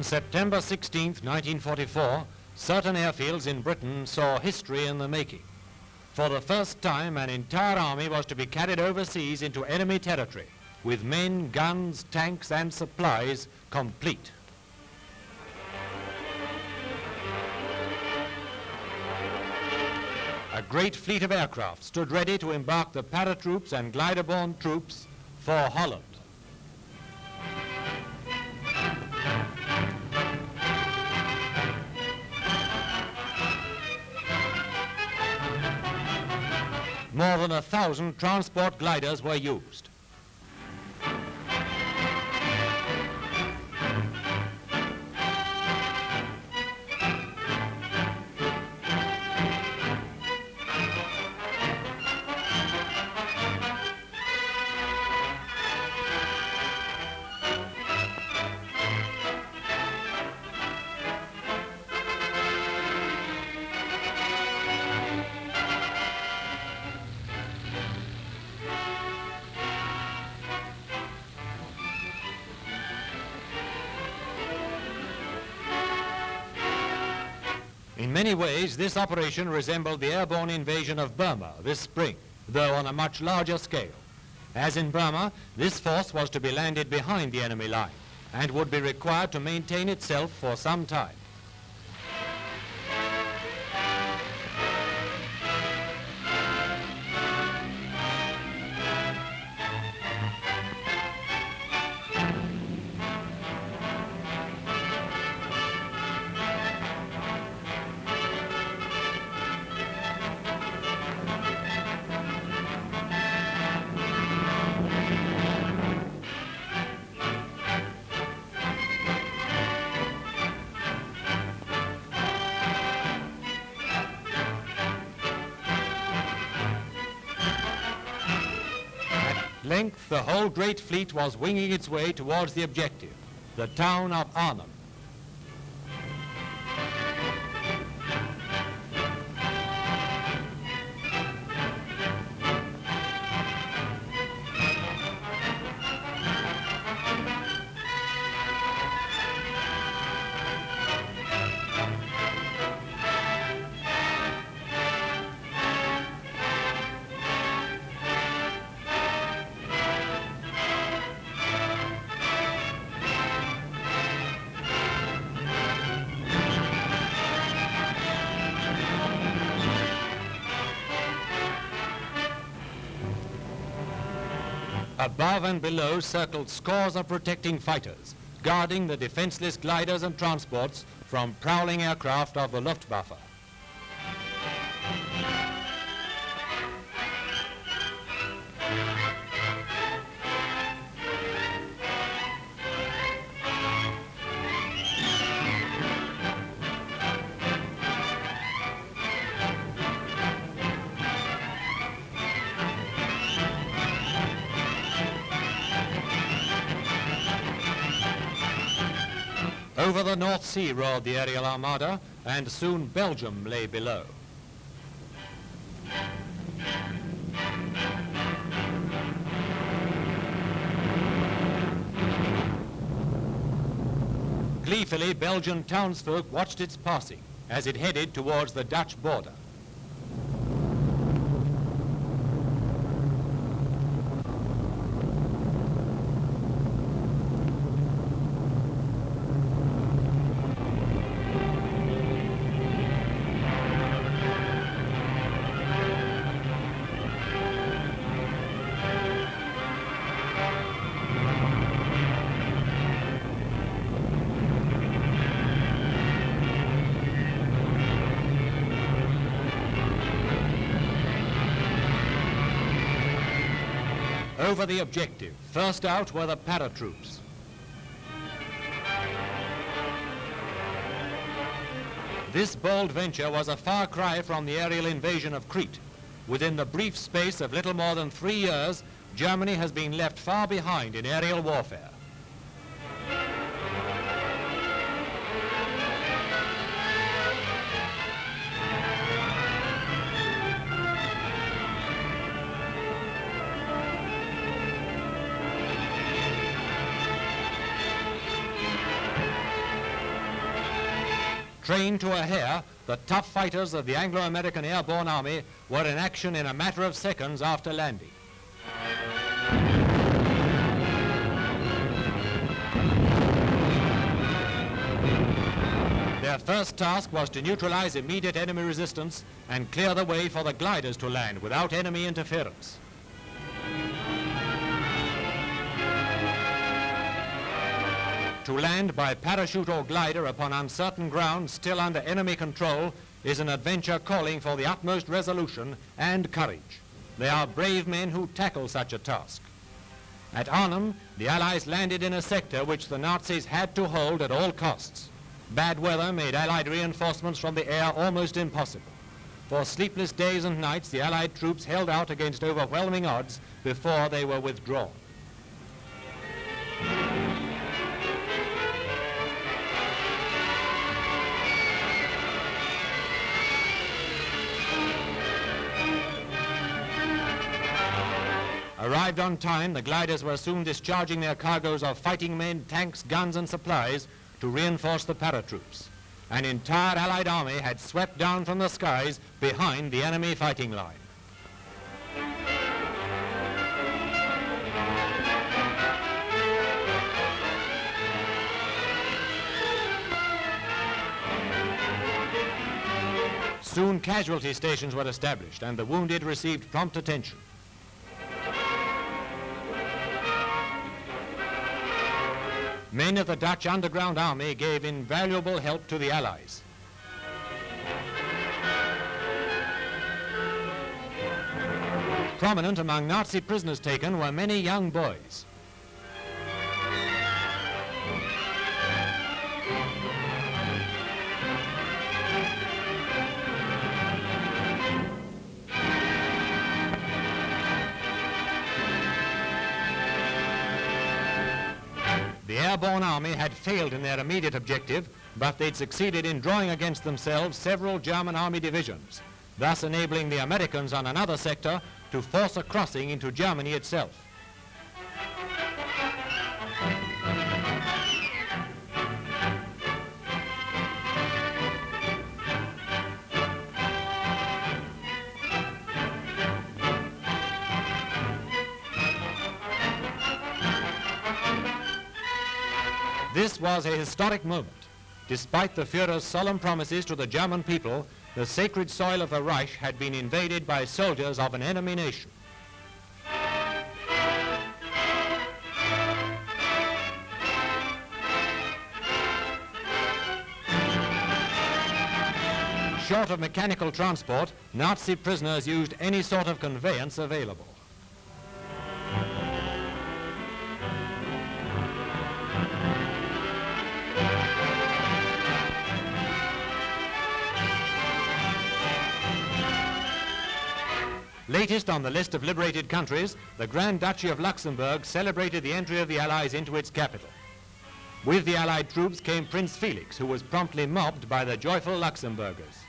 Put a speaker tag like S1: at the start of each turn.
S1: September 16, 1944, certain airfields in Britain saw history in the making. For the first time, an entire army was to be carried overseas into enemy territory, with men, guns, tanks and supplies complete. A great fleet of aircraft stood ready to embark the paratroops and glider-borne troops for Holland. More than 1,000 transport gliders were used. In many ways, this operation resembled the airborne invasion of Burma this spring, though on a much larger scale. As in Burma, this force was to be landed behind the enemy line and would be required to maintain itself for some time. At length, the whole great fleet was winging its way towards the objective, the town of Arnhem. Above and below circled scores of protecting fighters, guarding the defenseless gliders and transports from prowling aircraft of the Luftwaffe. Over the North Sea roared the aerial armada, and soon Belgium lay below. Gleefully, Belgian townsfolk watched its passing as it headed towards the Dutch border. Over the objective, first out were the paratroops. This bold venture was a far cry from the aerial invasion of Crete. Within the brief space of little more than 3 years, Germany has been left far behind in aerial warfare. Trained to a hair, the tough fighters of the Anglo-American Airborne Army were in action in a matter of seconds after landing. Their first task was to neutralize immediate enemy resistance and clear the way for the gliders to land without enemy interference. To land by parachute or glider upon uncertain ground still under enemy control is an adventure calling for the utmost resolution and courage. They are brave men who tackle such a task. At Arnhem, the Allies landed in a sector which the Nazis had to hold at all costs. Bad weather made Allied reinforcements from the air almost impossible. For sleepless days and nights, the Allied troops held out against overwhelming odds before they were withdrawn. Arrived on time, the gliders were soon discharging their cargoes of fighting men, tanks, guns and supplies to reinforce the paratroops. An entire Allied army had swept down from the skies behind the enemy fighting line. Soon casualty stations were established and the wounded received prompt attention. Men of the Dutch underground army gave invaluable help to the Allies. Prominent among Nazi prisoners taken were many young boys. The Airborne Army had failed in their immediate objective, but they'd succeeded in drawing against themselves several German army divisions, thus enabling the Americans on another sector to force a crossing into Germany itself. This was a historic moment. Despite the Führer's solemn promises to the German people, the sacred soil of the Reich had been invaded by soldiers of an enemy nation. Short of mechanical transport, Nazi prisoners used any sort of conveyance available. Latest on the list of liberated countries, the Grand Duchy of Luxemburg celebrated the entry of the Allies into its capital. With the Allied troops came Prince Felix, who was promptly mobbed by the joyful Luxemburgers.